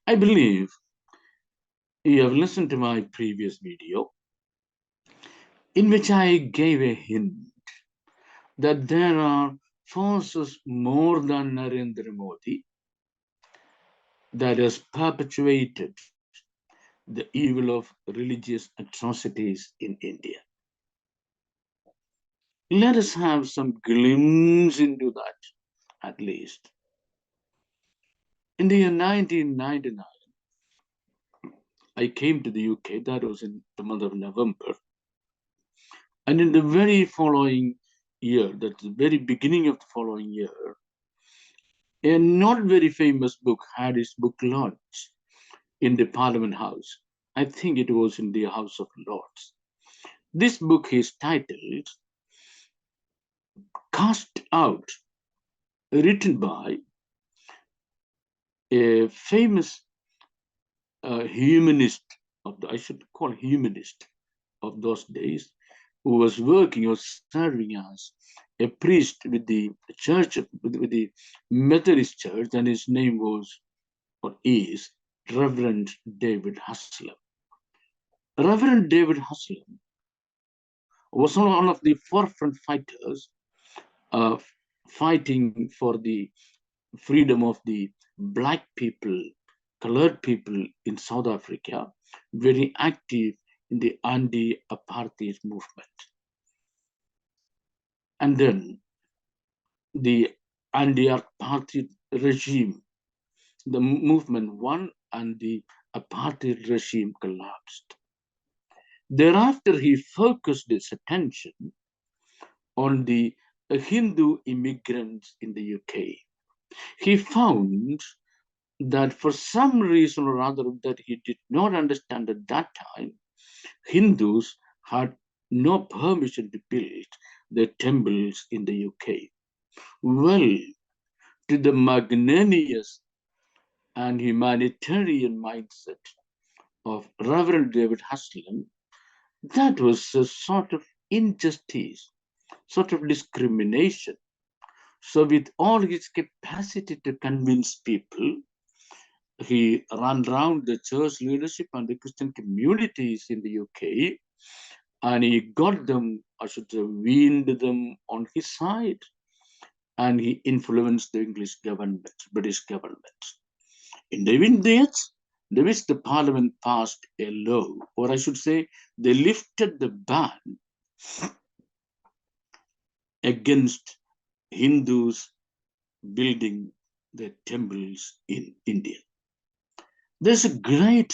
I believe you have listened to my previous video in which I gave a hint that there are forces more than Narendra Modi that has perpetuated the evil of religious atrocities in India. Let us have some glimpse into that, at least. In the year 1999, I came to the UK, that was in the month of November, and in the very following year, that's the very beginning of the following year, a not very famous book had its book launch in the Parliament House. I think it was in the House of Lords. This book is titled Cast Out, written by a famous humanist I should call humanist of those days, who was working or serving as a priest with the church, with the Methodist Church, and his name was or is Reverend David Haslam. Reverend David Haslam was one of the forefront fighters of fighting for the freedom of the black people, colored people in South Africa, very active in the anti-apartheid movement. And then the anti-apartheid regime, the movement won and the apartheid regime collapsed. Thereafter, he focused his attention on the Hindu immigrants in the UK. He found that for some reason or other that he did not understand at that time, Hindus had no permission to build their temples in the UK. Well, to the magnanimous and humanitarian mindset of Reverend David Haslam, that was a sort of injustice, sort of discrimination. So, with all his capacity to convince people, he ran around the church leadership and the Christian communities in the UK, and he got them, I should say, weaned them on his side, and he influenced the English government, British government. In the days, which the Parliament passed a law, or I should say, they lifted the ban against Hindus building their temples in India. There's a great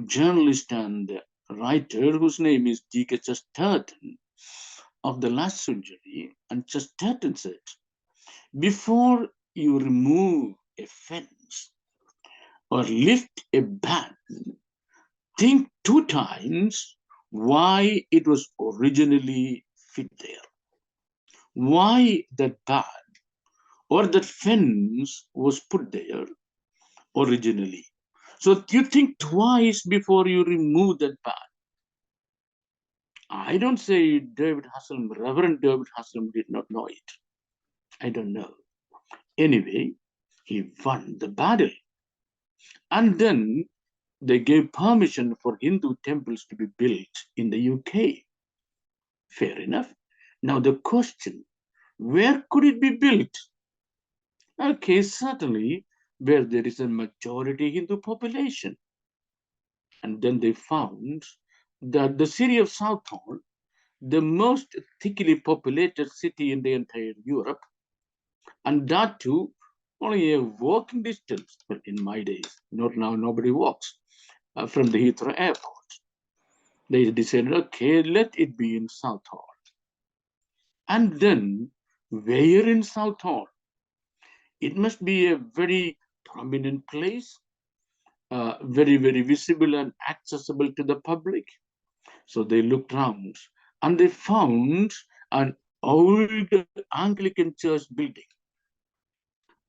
journalist and writer whose name is D.K. Chesterton of the last century, and Chesterton said, before you remove a fence or lift a ban, think two times why it was originally fit there, why that ban or that fence was put there originally. So you think twice before you remove that ban. I don't say David Haslam, Reverend David Haslam did not know it. I don't know. Anyway, he won the battle. And then they gave permission for Hindu temples to be built in the UK. Fair enough. Now the question, where could it be built? Okay, certainly where there is a majority Hindu population. And then they found that the city of Southall, the most thickly populated city in the entire Europe, and that too only a walking distance. Well, in my days, not now, nobody walks from the Heathrow Airport. They decided, okay, let it be in Southall. And then, where in Southall? It must be a very prominent place, very, very visible and accessible to the public. So they looked around and they found an old Anglican church building,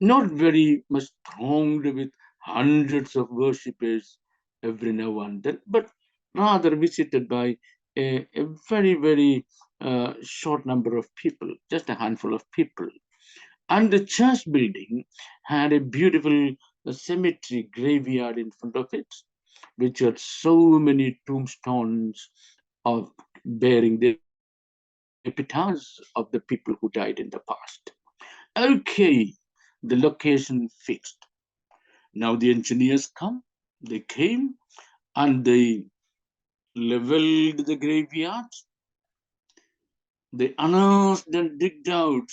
not very much thronged with hundreds of worshippers every now and then, but rather visited by a very, very short number of people, just a handful of people. And the church building had a beautiful a cemetery graveyard in front of it, which had so many tombstones of bearing the epitaphs of the people who died in the past. Okay, the location fixed. Now the engineers they came and they leveled the graveyard. They unearthed and digged out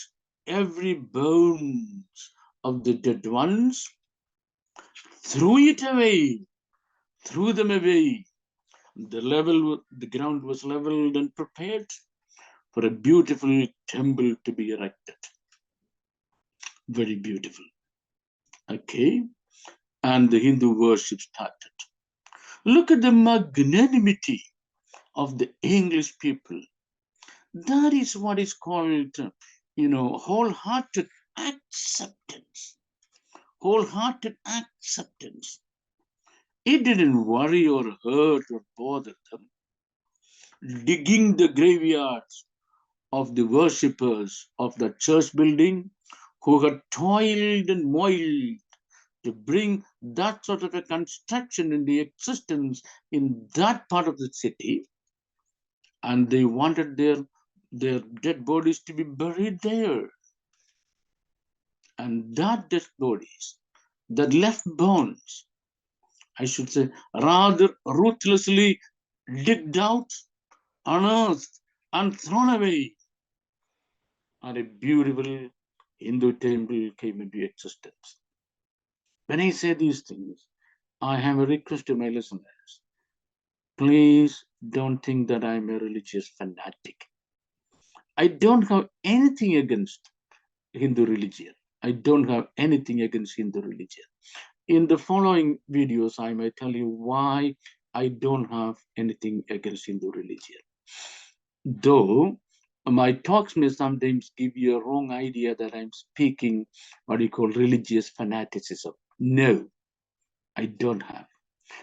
every bones of the dead ones, threw them away. The ground was leveled and prepared for a beautiful temple to be erected. Very beautiful. Okay, and the Hindu worship started. Look at the magnanimity of the English people. That is what is called, wholehearted acceptance. Wholehearted acceptance. It didn't worry or hurt or bother them. Digging the graveyards of the worshippers of the church building who had toiled and moiled to bring that sort of a construction into existence in that part of the city, and they wanted their dead bodies to be buried there. And that dead bodies, that left bones, I should say, rather ruthlessly digged out, unearthed, and thrown away, and a beautiful Hindu temple came into existence. When I say these things, I have a request to my listeners. Please don't think that I'm a religious fanatic. I don't have anything against Hindu religion. I don't have anything against Hindu religion. In the following videos, I may tell you why I don't have anything against Hindu religion. Though my talks may sometimes give you a wrong idea that I'm speaking what you call religious fanaticism. No, I don't have.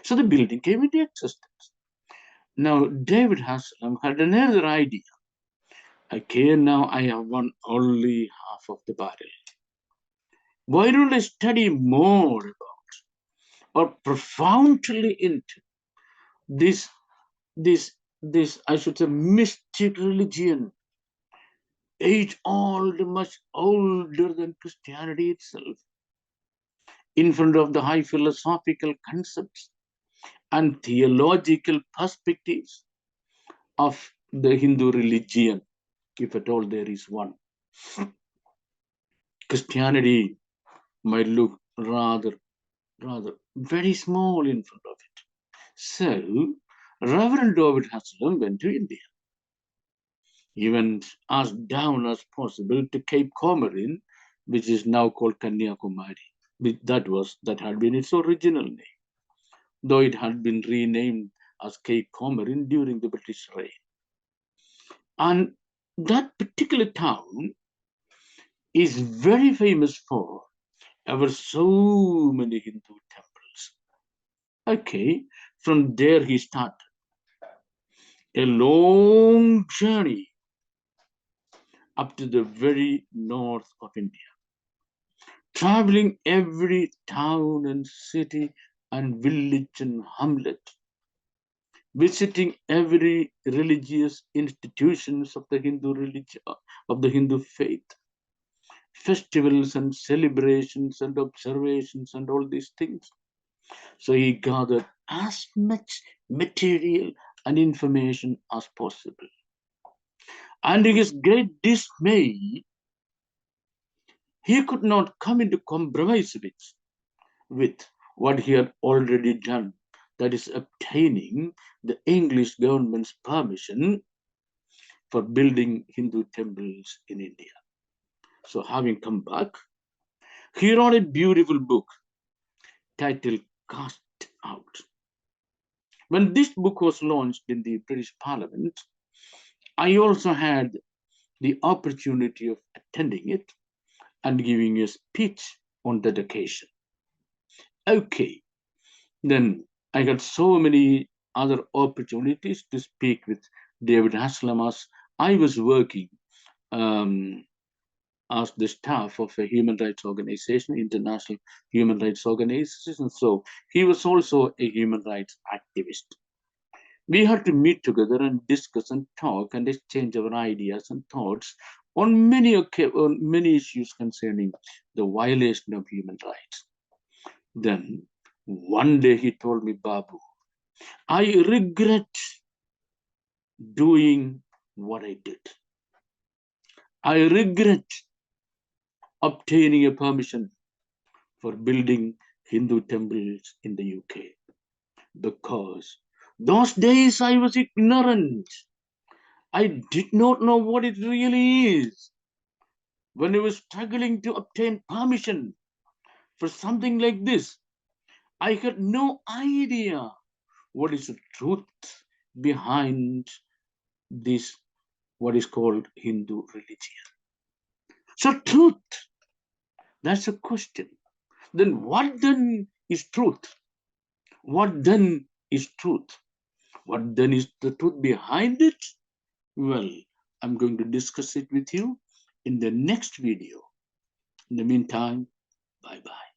So the building came into existence. Now, David Haslam had another idea. Okay, now I have won only half of the battle. Why don't I study more about or profoundly into this, I should say, mystic religion, age old, much older than Christianity itself, in front of the high philosophical concepts and theological perspectives of the Hindu religion, if at all there is one. Christianity might look rather very small in front of it. So, Reverend David Haslam went to India. He went as down as possible to Cape Comorin, which is now called Kanyakumari. That had been its original name, though it had been renamed as Cape Comorin during the British reign. And that particular town is very famous for ever so many Hindu temples. Okay, from there he started a long journey up to the very north of India, traveling every town and city and village and hamlet, visiting every religious institutions of the Hindu religion, of the Hindu faith, festivals and celebrations and observations and all these things. So he gathered as much material and information as possible. And to his great dismay, he could not come into compromise with what he had already done, that is obtaining the English government's permission for building Hindu temples in India. So having come back, he wrote a beautiful book titled Cast Out. When this book was launched in the British Parliament, I also had the opportunity of attending it and giving a speech on that occasion. Okay, then I got so many other opportunities to speak with David Haslam as I was working as the staff of a human rights organization, international human rights organization. So he was also a human rights activist. We had to meet together and discuss and talk and exchange our ideas and thoughts on many issues concerning the violation of human rights. Then one day he told me, Babu, I regret doing what I did. I regret obtaining a permission for building Hindu temples in the UK because those days I was ignorant. I did not know what it really is. When I was struggling to obtain permission for something like this, I had no idea what is the truth behind this, what is called Hindu religion. So truth, that's a question. Then what then is truth? What then is truth? What then is the truth behind it? Well, I'm going to discuss it with you in the next video. In the meantime, bye-bye.